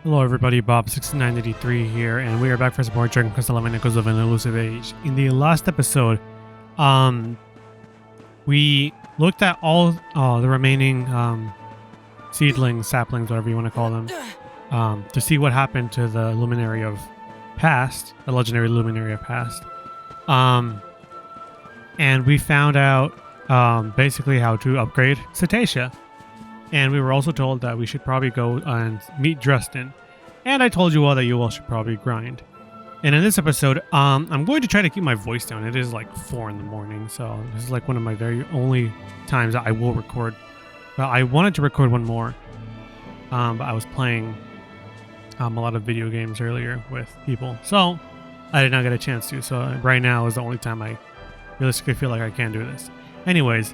Hello everybody, Bob6983 here, and we are back for some more Dragon Quest XI Echoes of an Elusive Age. In the last episode, we looked at all the remaining seedlings, saplings, whatever you want to call them, to see what happened to the Luminary of Past, the legendary Luminary of Past. And we found out basically how to upgrade Cetacea. And we were also told that we should probably go and meet Dresden. And I told you all that you all should probably grind. And in this episode, I'm going to try to keep my voice down. It is like 4 in the morning, so this is like one of my very only times that I will record. But I wanted to record one more, but I was playing a lot of video games earlier with people, so I did not get a chance to. So right now is the only time I realistically feel like I can do this. Anyways,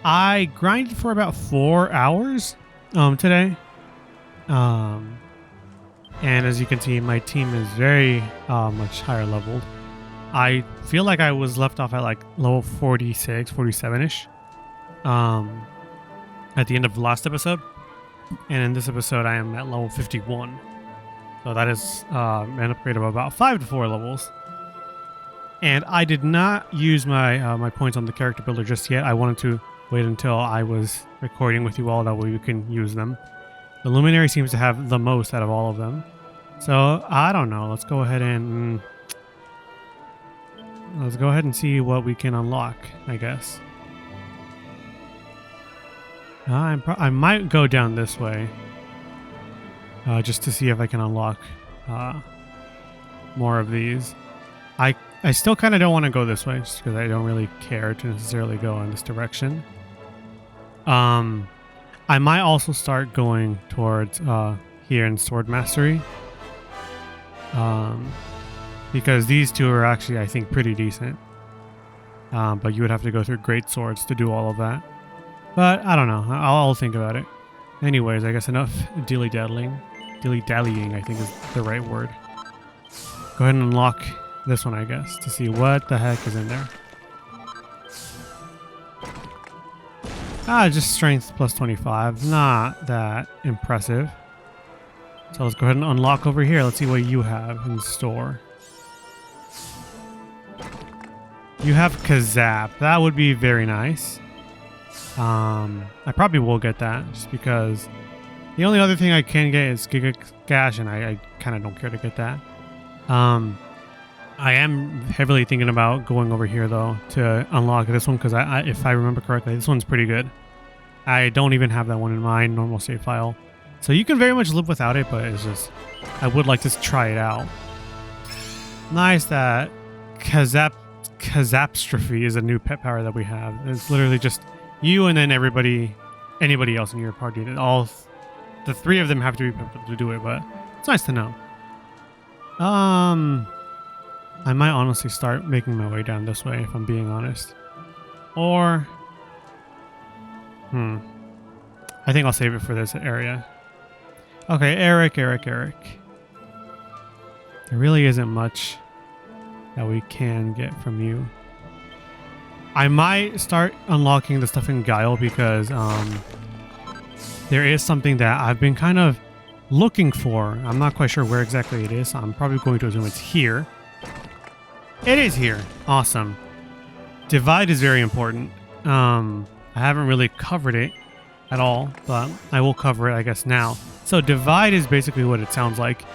I grinded for about 4 hours today. And as you can see, my team is very much higher leveled. I feel like I was left off at like level 46, 47-ish at the end of the last episode. And in this episode, I am at level 51. So that is an upgrade of about 5 to 4 levels. And I did not use my my points on the character builder just yet. I wanted to wait until I was recording with you all, that way we can use them. The Luminary seems to have the most out of all of them. So, I don't know. Let's go ahead and see what we can unlock, I guess. I might go down this way. Just to see if I can unlock more of these. I still kind of don't want to go this way, just because I don't really care to necessarily go in this direction. I might also start going towards here in Sword Mastery, because these two are actually, I think, pretty decent. But you would have to go through Great Swords to do all of that. But I don't know. I'll think about it. Anyways, I guess enough dilly-dallying. Dilly-dallying, I think, is the right word. Go ahead and unlock this one, I guess, to see what the heck is in there. Just strength plus 25. Not that impressive. So let's go ahead and unlock over here. Let's see what you have in store. You have Kazap. That would be very nice. I probably will get that, just because the only other thing I can get is Giga Gash, and I kind of don't care to get that. I am heavily thinking about going over here, though, to unlock this one, because if I remember correctly, this one's pretty good. I don't even have that one in my normal save file. So you can very much live without it, but it's just, I would like to try it out. Nice that Kazapstrophe is a new pet power that we have. It's literally just you and then anybody else in your party. The 3 of them have to be able to do it, but it's nice to know. I might honestly start making my way down this way, if I'm being honest. Or, I think I'll save it for this area. Okay, Eric. There really isn't much that we can get from you. I might start unlocking the stuff in Guile, because there is something that I've been kind of looking for. I'm not quite sure where exactly it is, so I'm probably going to assume it's here. It is here. Awesome. Divide is very important. I haven't really covered it at all, but I will cover it, I guess, now. So Divide is basically what it sounds like.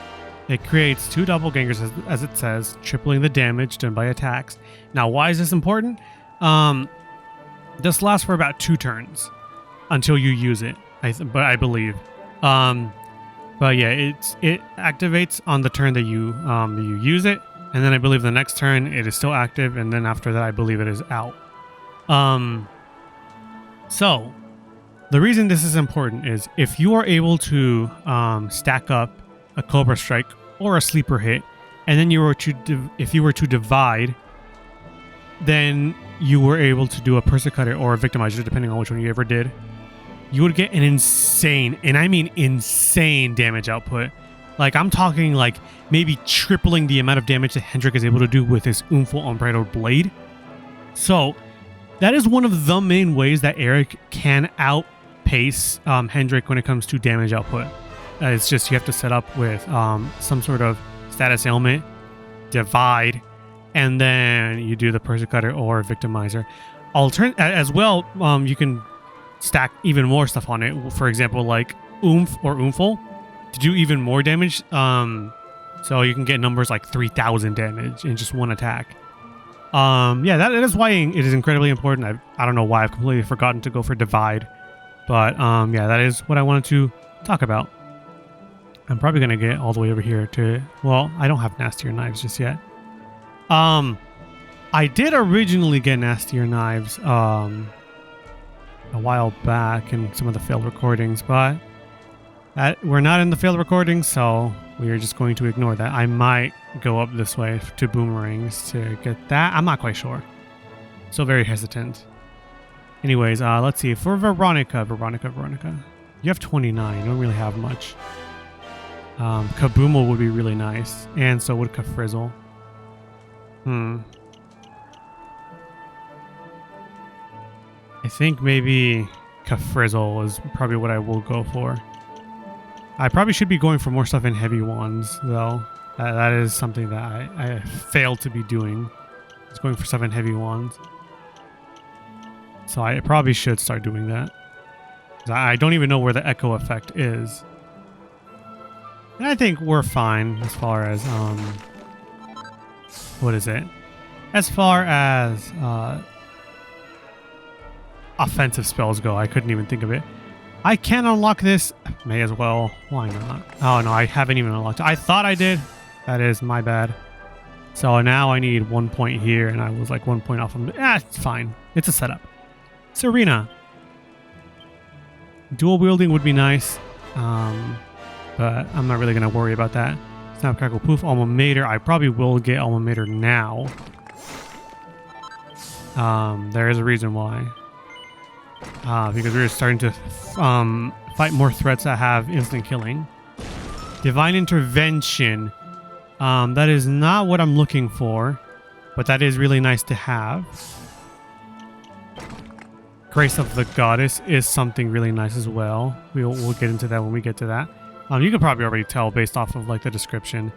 It creates 2 doppelgangers, as it says, tripling the damage done by attacks. Now, why is this important? This lasts for about 2 turns until you use it, I believe. But yeah, it activates on the turn that you use it. And then I believe the next turn it is still active, and then after that I believe it is out. So the reason this is important is if you are able to stack up a Cobra Strike or a Sleeper Hit, and then if you were to divide, then you were able to do a Persecutor or a Victimizer, depending on which one you ever did. You would get an insane, and I mean insane, damage output. Like, I'm talking like maybe tripling the amount of damage that Hendrik is able to do with his Unful Unbridled Blade. So that is one of the main ways that Eric can outpace Hendrik when it comes to damage output. It's just you have to set up with some sort of status ailment, divide, and then you do the Persia Cutter or Victimizer. As well, you can stack even more stuff on it. For example, like Oomph or Oompful to do even more damage. So you can get numbers like 3,000 damage in just one attack. Yeah, that is why it is incredibly important. I don't know why I've completely forgotten to go for Divide. But yeah, that is what I wanted to talk about. I'm probably going to get all the way over here to... Well, I don't have Nastier Knives just yet. I did originally get Nastier Knives a while back in some of the failed recordings, but we're not in the failed recordings, so we are just going to ignore that. I might go up this way to Boomerangs to get that. I'm not quite sure. Still very hesitant. Anyways, let's see. For Veronica. You have 29. You don't really have much. Kabumo would be really nice. And so would Kafrizzle. I think maybe Kafrizzle is probably what I will go for. I probably should be going for more stuff in heavy ones, though. That is something that I failed to be doing. It's going for stuff in heavy ones. So I probably should start doing that. I don't even know where the echo effect is. And I think we're fine as far as, what is it? As far as offensive spells go, I couldn't even think of it. I can unlock this. May as well. Why not? Oh, no, I haven't even unlocked it. I thought I did. That is my bad. So now I need 1 point here, and I was like 1 point off of... it's fine. It's a setup. Serena. Dual wielding would be nice, but I'm not really going to worry about that. Snap, Crackle, Poof, Alma Mater. I probably will get Alma Mater now. There is a reason why. Because we're starting to fight more threats that have instant killing. Divine Intervention. That is not what I'm looking for, but that is really nice to have. Grace of the Goddess is something really nice as well. We'll get into that when we get to that. You can probably already tell based off of like the description.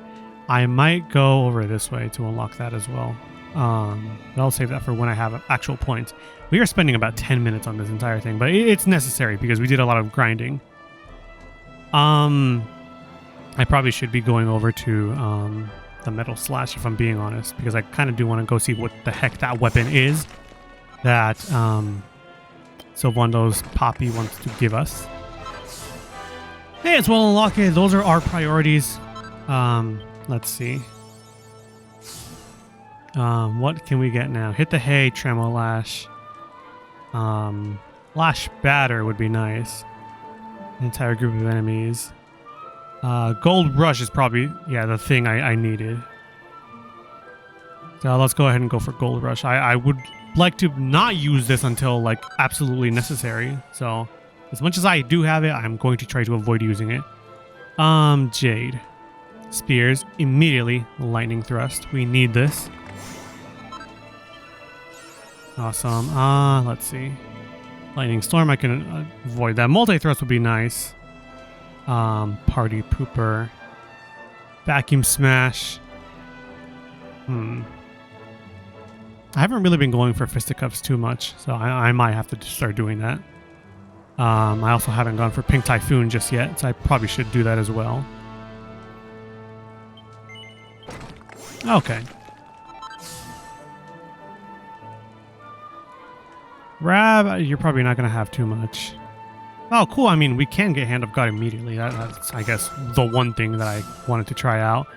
I might go over this way to unlock that as well. I'll save that for when I have actual points. We are spending about 10 minutes on this entire thing, but it's necessary because we did a lot of grinding. I probably should be going over to the Metal Slash if I'm being honest, because I kind of do want to go see what the heck that weapon is that Sylvando's Poppy wants to give us. Hey, as well unlock it. Those are our priorities. Let's see. What can we get now? Hit the Hay, Tremor Lash. Lash Batter would be nice. An entire group of enemies. Gold Rush is probably, the thing I needed. So let's go ahead and go for Gold Rush. I would like to not use this until like absolutely necessary. So as much as I do have it, I'm going to try to avoid using it. Jade. Spears. Immediately. Lightning Thrust. We need this. Awesome. Let's see. Lightning Storm, I can avoid that. Multi-Thrust would be nice. Party Pooper. Vacuum Smash. I haven't really been going for Fisticuffs too much, so I might have to start doing that. I also haven't gone for Pink Typhoon just yet, so I probably should do that as well. Okay. Rab, you're probably not going to have too much. Oh, cool. I mean, we can get Hand of God immediately. That's, I guess, the one thing that I wanted to try out.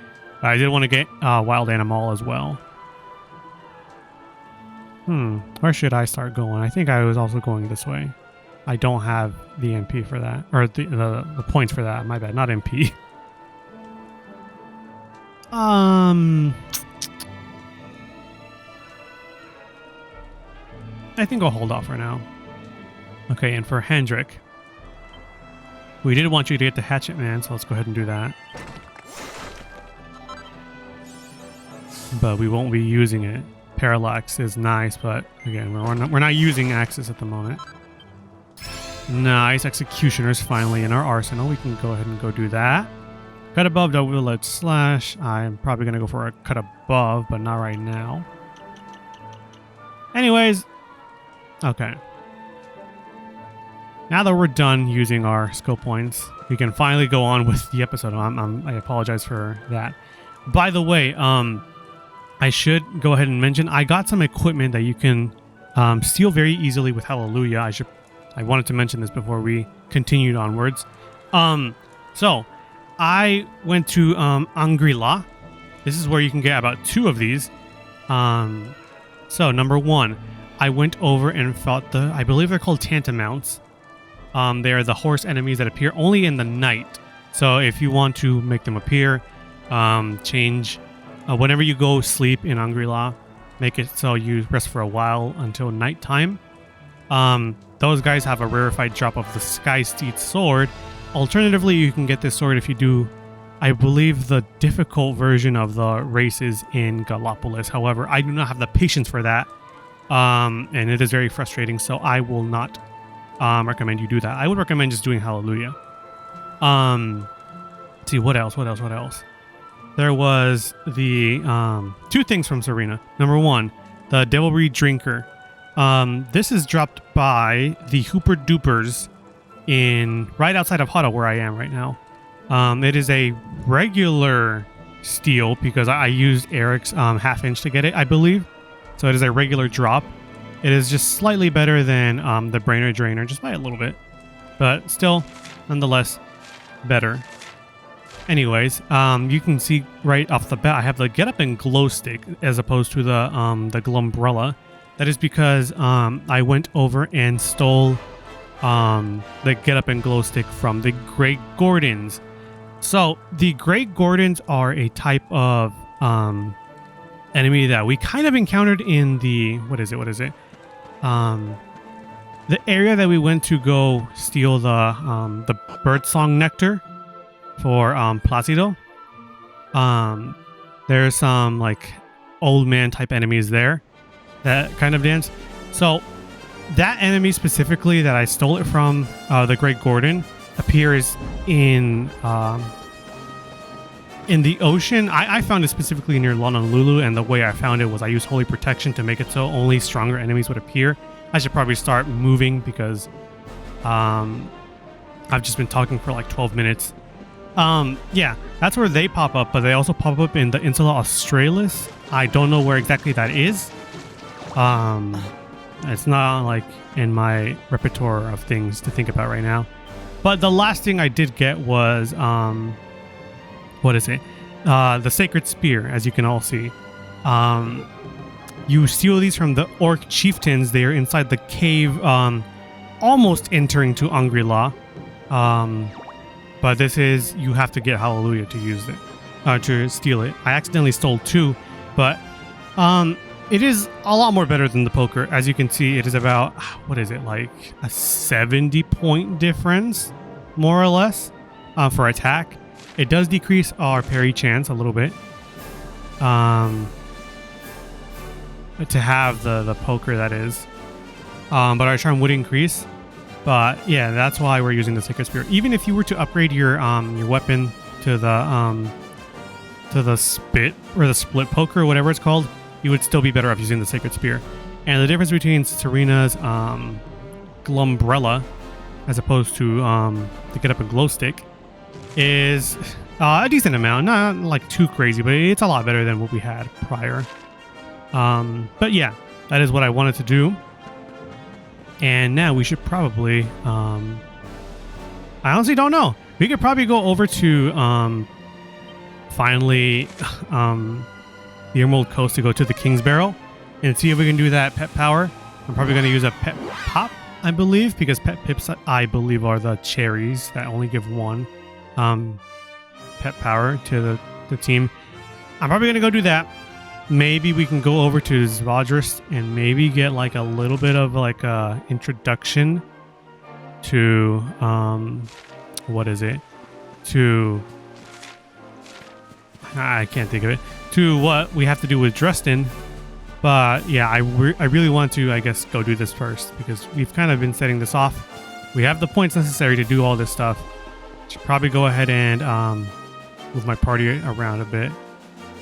I did want to get Wild Animal as well. Where should I start going? I think I was also going this way. I don't have the MP for that. Or the points for that. My bad. Not MP. I think I'll hold off for now. Okay, and for Hendrik, we did want you to get the Hatchet Man, so let's go ahead and do that. But we won't be using it. Parallax is nice, but again, we're not using Axis at the moment. Nice. Executioners finally in our arsenal. We can go ahead and go do that. Cut above, double edge slash. I'm probably going to go for a cut above, but not right now. Anyways. Okay. Now that we're done using our skill points, we can finally go on with the episode. I apologize for that. By the way, I should go ahead and mention I got some equipment that you can steal very easily with Hallelujah. I wanted to mention this before we continued onwards. So I went to Angri-La. This is where you can get about 2 of these. So number 1, I went over and fought I believe they're called Tantamounts. They are the horse enemies that appear only in the night. So if you want to make them appear, change whenever you go sleep in Angri-La, make it so you rest for a while until nighttime. Those guys have a rarefied drop of the Sky Steed sword. Alternatively, you can get this sword if you do, I believe, the difficult version of the races in Gallopolis. However, I do not have the patience for that, and it is very frustrating, so I will not recommend you do that. I would recommend just doing Hallelujah. Let's see, what else? There was the 2 things from Serena. Number 1, the Devilry Drinker. This is dropped by the Hooper Dupers right outside of Hada, where I am right now. It is a regular steal because I used Eric's half-inch to get it, I believe. So it is a regular drop. It is just slightly better than the Brainer Drainer, just by a little bit. But still, nonetheless, better. Anyways, you can see right off the bat, I have the Get Up and Glow Stick as opposed to the Glumbrella. That is because I went over and stole the Get Up and Glow Stick from the Grey Gordons. So the Grey Gordons are a type of enemy that we kind of encountered in the what is it? The area that we went to go steal the Birdsong Nectar for Placido. There's some like old man type enemies there that kind of dance. So that enemy specifically that I stole it from the Great Gordon appears in the ocean. I found it specifically near Honolulu, and the way I found it was I used Holy Protection to make it so only stronger enemies would appear. I should probably start moving because I've just been talking for like 12 minutes. Yeah, that's where they pop up, but they also pop up in the Insula Australis. I don't know where exactly that is. It's not like in my repertoire of things to think about right now. But the last thing I did get was what is it? The Sacred Spear, as you can all see. You steal these from the Orc Chieftains. They are inside the cave, almost entering to Angri-La. But this is, you have to get Hallelujah to use it, to steal it. I accidentally stole 2, but it is a lot more better than the poker. As you can see, it is about, what is it, like a 70-point difference, more or less, for attack. It does decrease our parry chance a little bit. To have the poker, that is. But our charm would increase. But yeah, that's why we're using the Sacred Spear. Even if you were to upgrade your weapon to the spit or the split poker or whatever it's called, you would still be better off using the Sacred Spear. And the difference between Serena's Glumbrella as opposed to the Get Up and Glow Stick is a decent amount. Not like too crazy, but it's a lot better than what we had prior. But yeah, that is what I wanted to do. And now we should probably I honestly don't know. We could probably go over to finally the Emerald Coast to go to the Kingsbarrow and see if we can do that pet power. I'm probably going to use a pet pop, I believe, because pet pips, I believe, are the cherries that only give 1 pet power to the team. I'm probably going to go do that. Maybe we can go over to Zvadrist and maybe get like a little bit of like a introduction to what is it? To I can't think of it. To what we have to do with Dresden. But yeah, I really want to, I guess, go do this first because we've kind of been setting this off We have the points necessary to do all this stuff. Should probably go ahead and move my party around a bit.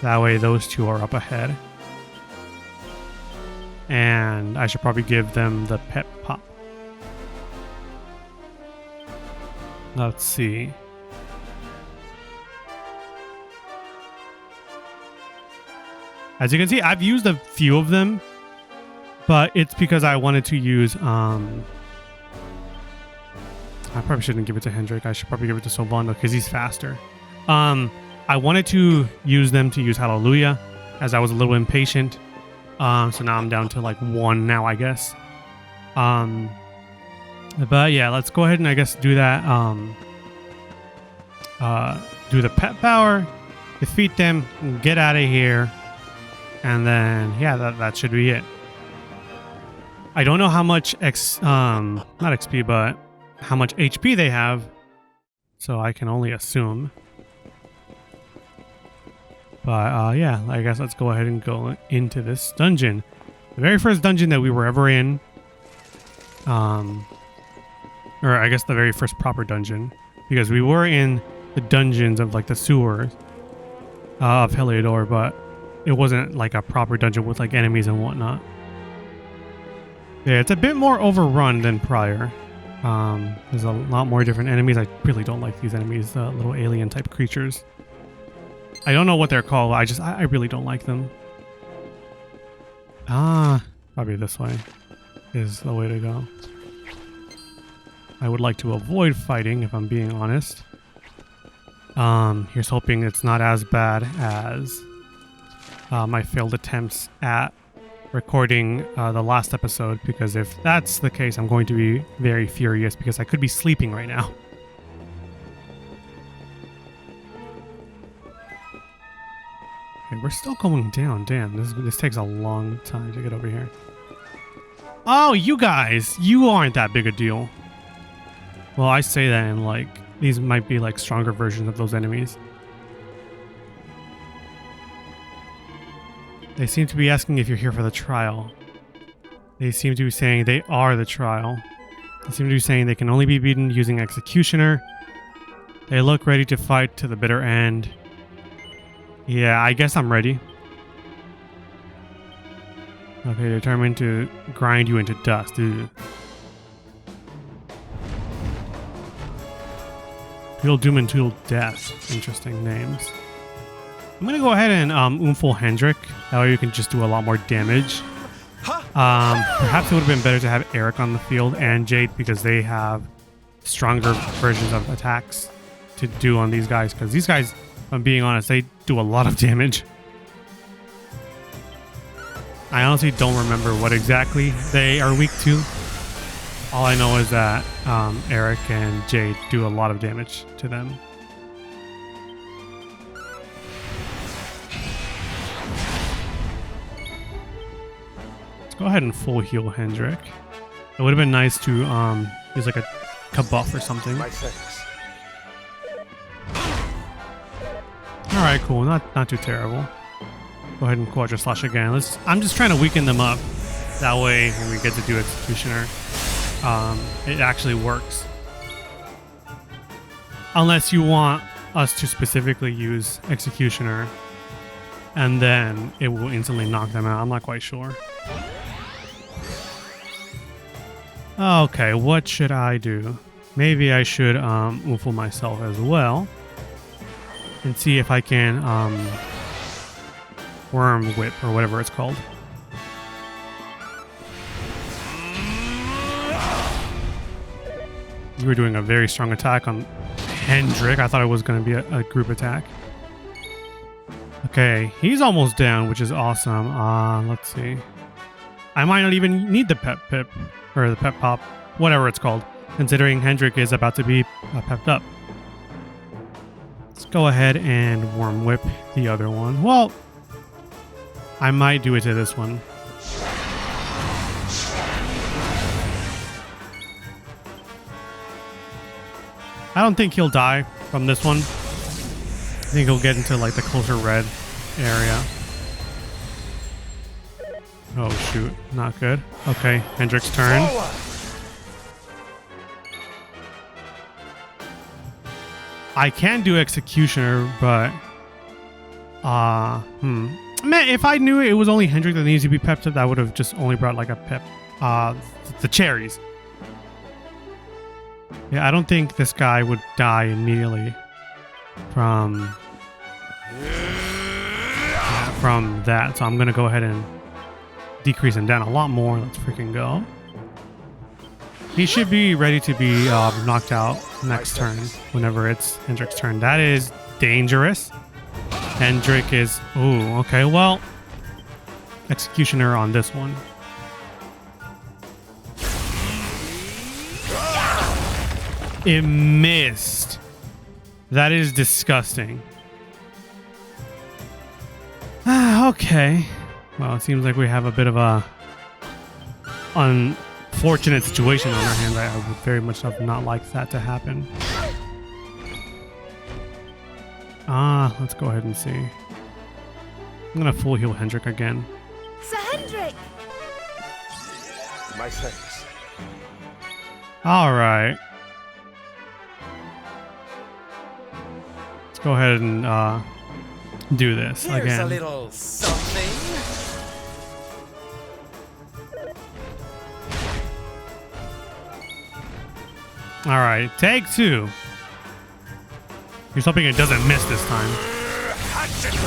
That way those two are up ahead. And I should probably give them the pep pop. Let's see. As you can see, I've used a few of them, but it's because I wanted to use I probably shouldn't give it to Hendrik. I should probably give it to Sylvando because he's faster. I wanted to use them to use Hallelujah as I was a little impatient. So now I'm down to like 1 now, I guess. But yeah, let's go ahead and I guess do that. Do the pet power, defeat them, get out of here. And then, yeah, that should be it. I don't know how much not XP, but how much HP they have, so I can only assume. But yeah, I guess let's go ahead and go into this dungeon. The very first dungeon that we were ever in. Or I guess the very first proper dungeon. Because we were in the dungeons of like the sewers of Heliodor, but it wasn't like a proper dungeon with like enemies and whatnot. Yeah, it's a bit more overrun than prior. There's a lot more different enemies. I really don't like these enemies, little alien type creatures. I don't know what they're called. I really don't like them. Probably this way is the way to go. I would like to avoid fighting, if I'm being honest. Here's hoping it's not as bad as my failed attempts at recording the last episode, because if that's the case, I'm going to be very furious because I could be sleeping right now. Okay, we're still going down. Damn, this takes a long time to get over here. Oh, you guys, you aren't that big a deal. Well, I say that and like these might be like stronger versions of those enemies. They seem to be asking if you're here for the trial. They seem to be saying they are the trial. They seem to be saying they can only be beaten using Executioner. They look ready to fight to the bitter end. Yeah, I guess I'm ready. Okay, determined to grind you into dust. Ew. Tweedle Doom and Tweedle Death. Interesting names. I'm going to go ahead and Oomful Hendrik. That way you can just do a lot more damage. Perhaps it would have been better to have Eric on the field and Jade, because they have stronger versions of attacks to do on these guys. Because these guys, if I'm being honest, they do a lot of damage. I honestly don't remember what exactly they are weak to. All I know is that Eric and Jade do a lot of damage to them. Go ahead and full heal Hendrik. It would have been nice to use like a buff or something. Alright, cool. Not too terrible. Go ahead and Quadra Slash again. I'm just trying to weaken them up. That way when we get to do Executioner, it actually works. Unless you want us to specifically use Executioner, and then it will instantly knock them out. I'm not quite sure. Okay, what should I do? Maybe I should Oomful myself as well and see if I can Worm Whip or whatever it's called. You were doing a very strong attack on Hendrik. I thought it was going to be a group attack. Okay, he's almost down, which is awesome. Let's see. I might not even need the pep pip. Or the pep pop, whatever it's called, considering Hendrik is about to be pepped up. Let's go ahead and Worm Whip the other one. Well, I might do it to this one. I don't think he'll die from this one. I think he'll get into like the closer red area. Oh shoot, not good. Okay, Hendrik's turn. I can do Executioner, but man, if I knew it was only Hendrik that needs to be pepped up, I would have just only brought like a pep. The cherries. Yeah, I don't think this guy would die immediately from that, so I'm gonna go ahead and decrease him down a lot more. Let's freaking go. He should be ready to be knocked out next turn, whenever it's Hendrik's turn. That is dangerous. Hendrik is... Ooh, okay, well... Executioner on this one. It missed. That is disgusting. Okay. Well, it seems like we have a bit of a unfortunate situation on our hands. I would very much have not liked that to happen. Let's go ahead and see. I'm gonna full heal Hendrik again. Sir Hendrik! My thanks. Alright. Let's go ahead and do this Here's again. a little something. Alright, take two. Here's hoping it doesn't miss this time.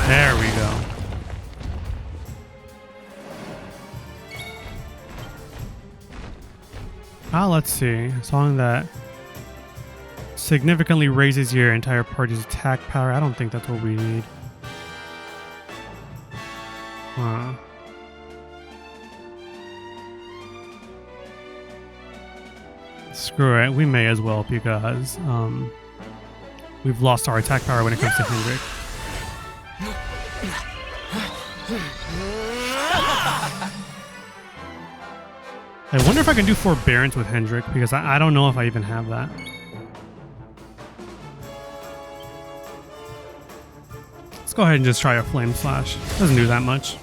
There we go. Let's see. A song that significantly raises your entire party's attack power. I don't think that's what we need. Screw it. We may as well because we've lost our attack power when it comes to Hendrik. I wonder if I can do Forbearance with Hendrik because I don't know if I even have that. Let's go ahead and just try a Flame Slash. Doesn't do that much.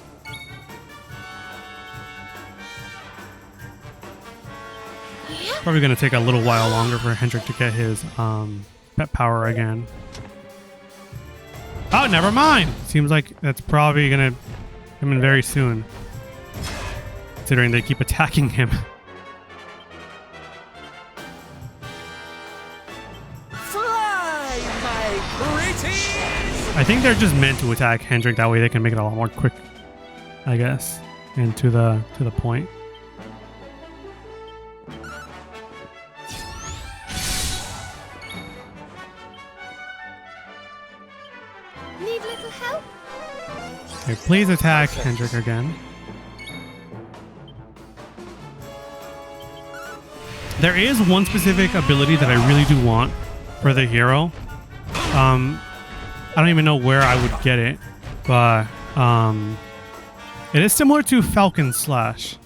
Probably going to take a little while longer for Hendrik to get his pet power again. Oh, never mind. Seems like that's probably going to come in very soon, considering they keep attacking him. Fly, my pretties! I think they're just meant to attack Hendrik. That way they can make it a lot more quick, I guess, and to the point. Need little help? Okay, please attack Hendrik again. There is one specific ability that I really do want for the hero. I don't even know where I would get it, but it is similar to Falcon Slash,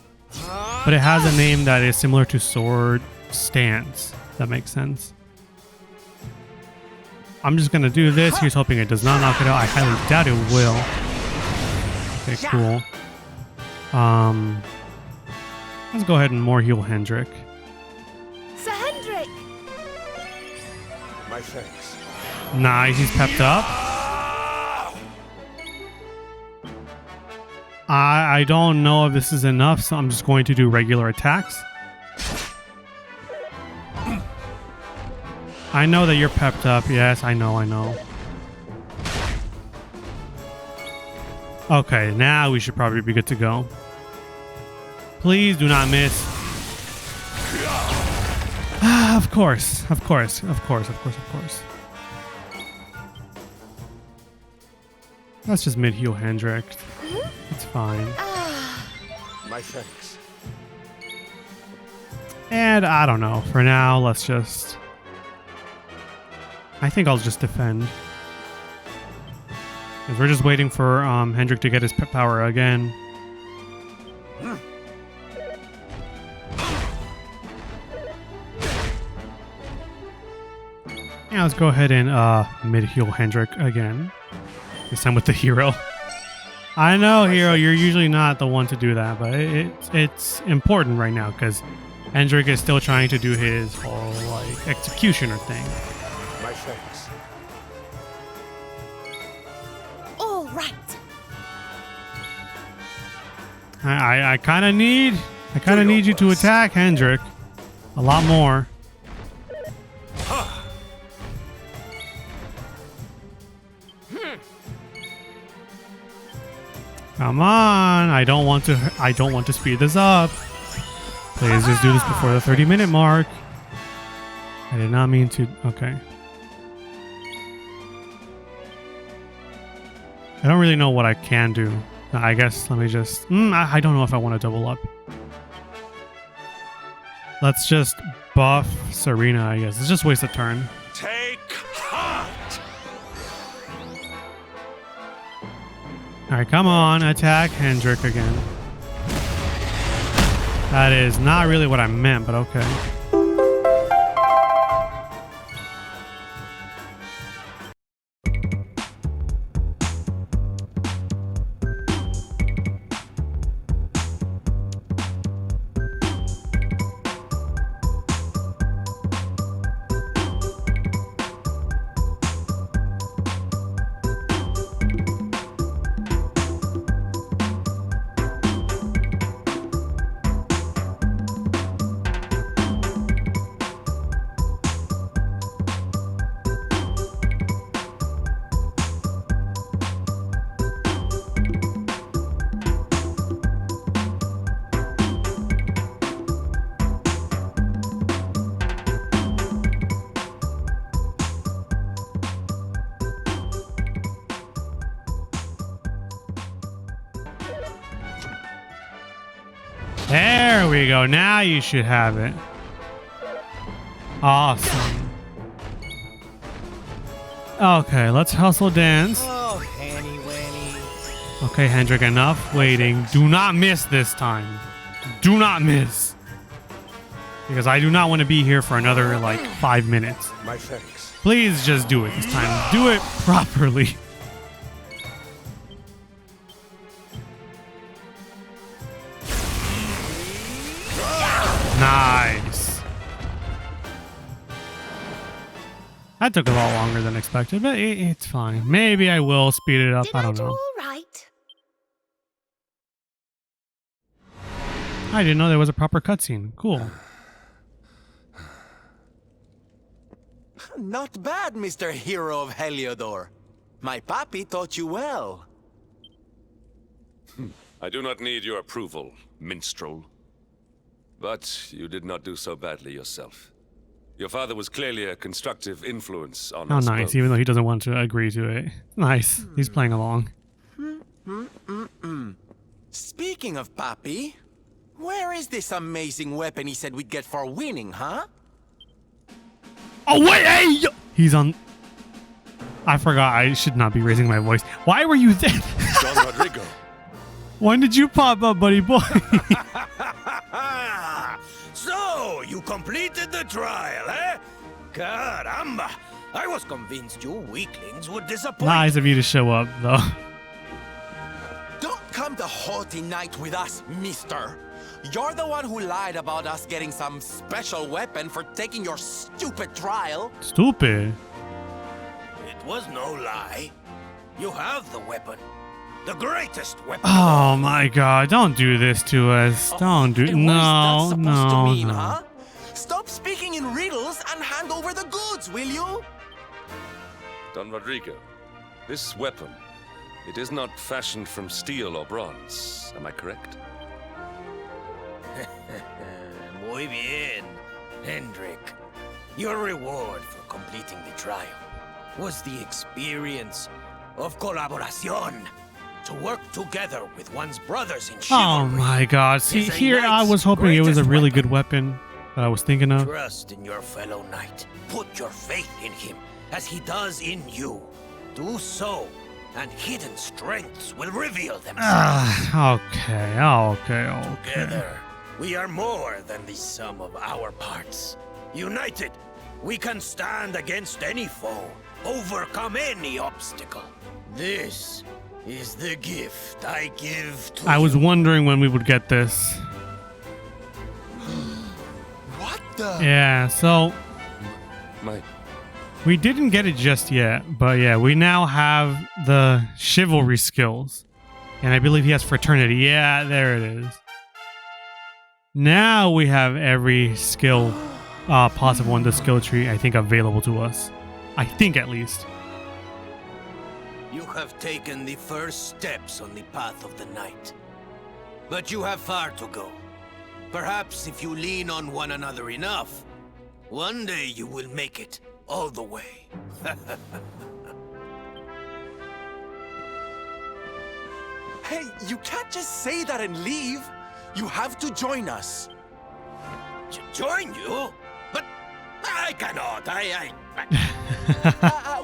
but it has a name that is similar to Sword Stance. That makes sense. I'm just gonna do this. Here's hoping it does not knock it out. I highly doubt it will. Okay, cool. Let's go ahead and more heal Hendrik. Sir Hendrik! My thanks. Nice, he's pepped up. I don't know if this is enough, so I'm just going to do regular attacks. I know that you're pepped up. Yes, I know. Okay, now we should probably be good to go. Please do not miss. Of course. Let's just mid-heal Hendrik. It's fine. My thanks. And I don't know. For now, let's just... I think I'll just defend. Because we're just waiting for Hendrik to get his pet power again. Yeah, let's go ahead and mid-heal Hendrik again. This time with the hero. I know, hero, you're usually not the one to do that, but it's important right now because Hendrik is still trying to do his whole like executioner thing. My thanks. right. I kind of need you to attack Hendrik a lot more. Come on! I don't want to speed this up. Please just do this before the 30-minute mark. I did not mean to. Okay. I don't really know what I can do. I guess let me just. I don't know if I want to double up. Let's just buff Serena, I guess. Let's just waste a turn. Take heart. Alright, come on. Attack Hendrik again. That is not really what I meant, but okay. There we go. Now you should have it. Awesome. Okay, let's hustle dance. Oh, Hanny Wanny. Okay, Hendrik, enough waiting. Do not miss this time. Do not miss. Because I do not want to be here for another, like, 5 minutes. My thanks. Please just do it this time. Do it properly. Nice. That took a lot longer than expected, but it's fine. Maybe I will speed it up. Did I I don't do know. all right? I didn't know there was a proper cutscene. Cool. Not bad, Mr. Hero of Heliodor. My papi taught you well. I do not need your approval, minstrel. But you did not do so badly yourself. Your father was clearly a constructive influence on Oh, us nice. both. Even though he doesn't want to agree to it. Nice. He's playing along. Speaking of papi, where is this amazing weapon he said we'd get for winning, huh? Oh, wait! Hey! He's on... I forgot. I should not be raising my voice. Why were you there? Don Rodrigo. When did you pop up, buddy boy? So, you completed the trial, eh? Caramba! I was convinced you weaklings would disappoint. Nice of you to show up, though. Don't come the haughty knight with us, mister. You're the one who lied about us getting some special weapon for taking your stupid trial. Stupid. It was no lie. You have the weapon. The greatest weapon. Oh my god, don't do this to us. Don't do... And what is that No, supposed to mean, no. huh? Stop speaking in riddles and hand over the goods, will you? Don Rodrigo, this weapon, it is not fashioned from steel or bronze. Am I correct? Muy bien, Hendrik. Your reward for completing the trial was the experience of collaboración. To work together with one's brothers in Oh chivalry. my god. See, is a here I knight's was hoping it was a greatest really weapon. good weapon that I was thinking of. Trust in your fellow knight. Put your faith in him as he does in you. Do so, and hidden strengths will reveal themselves. Okay. Together, we are more than the sum of our parts. United, we can stand against any foe, overcome any obstacle. This is the gift I give to I was you. wondering when we would get this. What the? Yeah, so... My We didn't get it just yet, but yeah, we now have the Chivalry skills. And I believe he has Fraternity. Yeah, there it is. Now we have every skill possible in the skill tree, I think, available to us. I think, at least. You have taken the first steps on the path of the night. But you have far to go. Perhaps if you lean on one another enough, one day you will make it all the way. Hey, you can't just say that and leave. You have to join us. Join you? But I cannot.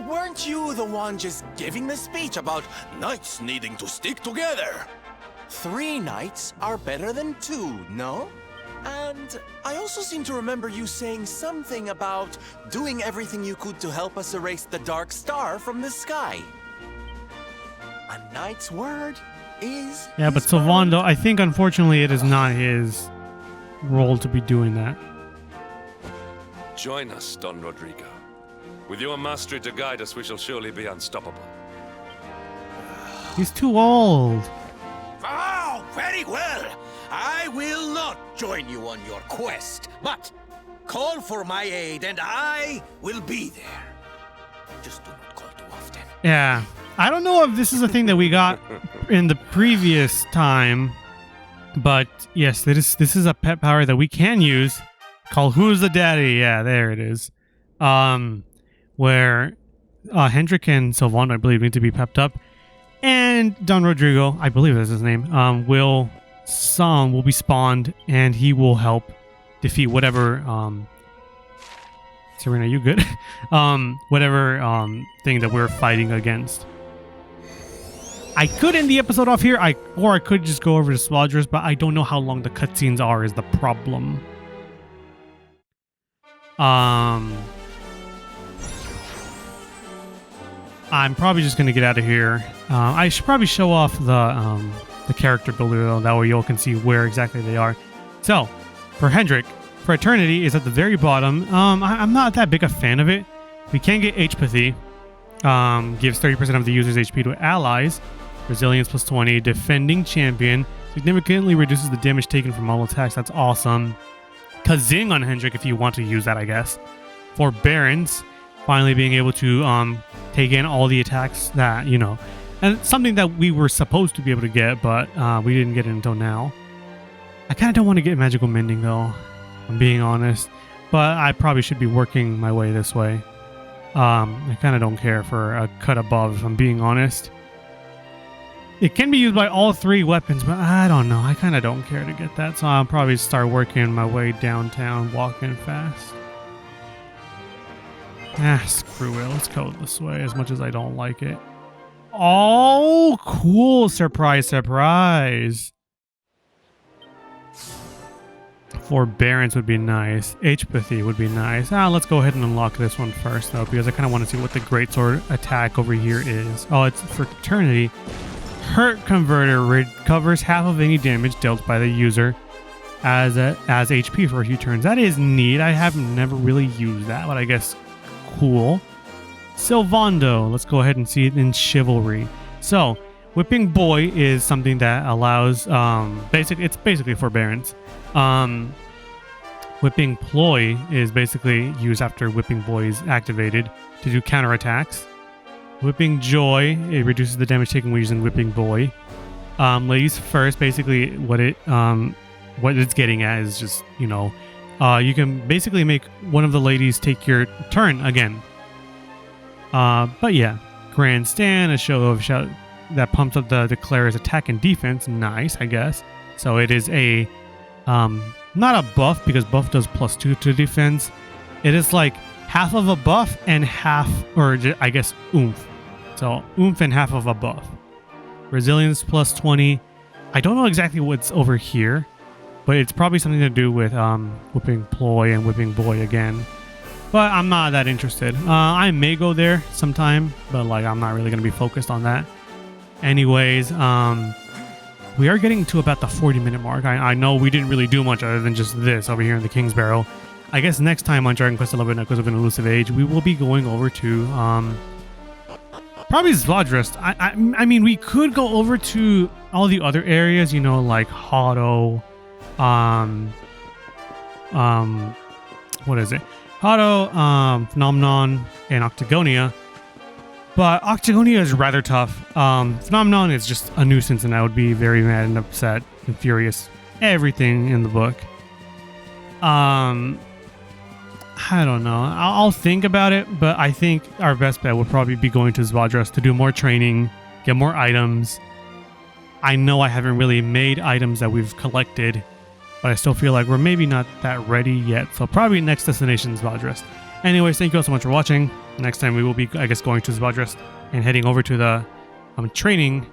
Weren't you the one just giving the speech about knights needing to stick together? 3 knights are better than 2, no? And I also seem to remember you saying something about doing everything you could to help us erase the Dark Star from the sky. A knight's word is... Yeah, but Sylvando, I think, unfortunately, it is not his role to be doing that. Join us, Don Rodrigo. With your mastery to guide us, we shall surely be unstoppable. He's too old. Oh, very well. I will not join you on your quest, but call for my aid and I will be there. Just do not call too often. Yeah. I don't know if this is a thing that we got in the previous time, but yes, this is a pet power that we can use called Who's the Daddy? Yeah, there it is. Where Hendrik and Sylvando, I believe, need to be pepped up. And Don Rodrigo, I believe that's his name, will be spawned, and he will help defeat whatever Serena, you good? Whatever thing that we're fighting against. I could end the episode off here, or I could just go over to Swadras, but I don't know how long the cutscenes are is the problem. I'm probably just gonna get out of here. I should probably show off the character builder though, that way y'all can see where exactly they are. So, for Hendrik, Fraternity is at the very bottom. I'm not that big a fan of it. We can get H-Pathy. Gives 30% of the user's HP to allies. Resilience plus 20. Defending champion. Significantly reduces the damage taken from all attacks. That's awesome. Kazing on Hendrik if you want to use that, I guess. Forbearance. Finally being able to take in all the attacks that, you know. And something that we were supposed to be able to get, but we didn't get it until now. I kind of don't want to get Magical Mending, though. I'm being honest. But I probably should be working my way this way. I kind of don't care for a cut above, if I'm being honest. It can be used by all 3 weapons, but I don't know. I kind of don't care to get that, so I'll probably start working my way downtown, walking fast. Screw it. Let's go this way, as much as I don't like it. Oh, cool. Surprise, surprise. Forbearance would be nice. H-Pathy would be nice. Let's go ahead and unlock this one first, though, because I kind of want to see what the greatsword attack over here is. Oh, it's Fraternity. Hurt Converter recovers half of any damage dealt by the user as HP for a few turns. That is neat. I have never really used that, but I guess cool. Sylvando. Let's go ahead and see it in Chivalry. So, Whipping Boy is something that allows it's basically forbearance. Whipping Ploy is basically used after Whipping Boy is activated to do counterattacks. Whipping Joy, it reduces the damage taken when using Whipping Boy. Ladies First, basically what it's getting at is just, you know, you can basically make one of the ladies take your turn again. But yeah, Grandstand, a show of shout that pumps up the declarer's attack and defense. Nice, I guess. So it is a not a buff, because buff does +2 to defense. It is like half of a buff and half, or I guess oomph. So oomph and half of a buff. Resilience plus 20. I don't know exactly what's over here, but it's probably something to do with Whipping Ploy and Whipping Boy again. But I'm not that interested. I may go there sometime, but like I'm not really going to be focused on that. Anyways, we are getting to about the 40-minute mark. I know we didn't really do much other than just this over here in the Kingsbarrow. I guess next time on Dragon Quest XI Echoes of an Elusive Age, we will be going over to probably Zvadrest. I mean, we could go over to all the other areas, you know, like Hado, what is it? Hado, Phenomenon, and Octagonia. But Octagonia is rather tough. Phenomenon is just a nuisance, and I would be very mad and upset and furious. Everything in the book. I don't know. I'll think about it, but I think our best bet would probably be going to Zvadrest to do more training, get more items. I know I haven't really made items that we've collected, but I still feel like we're maybe not that ready yet. So probably next destination is Zvadrest. Anyways, thank you all so much for watching. Next time we will be, I guess, going to Zvadrest and heading over to the training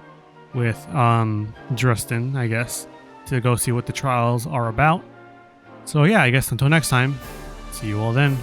with Drustin, I guess, to go see what the trials are about. So yeah, I guess until next time, see you all then.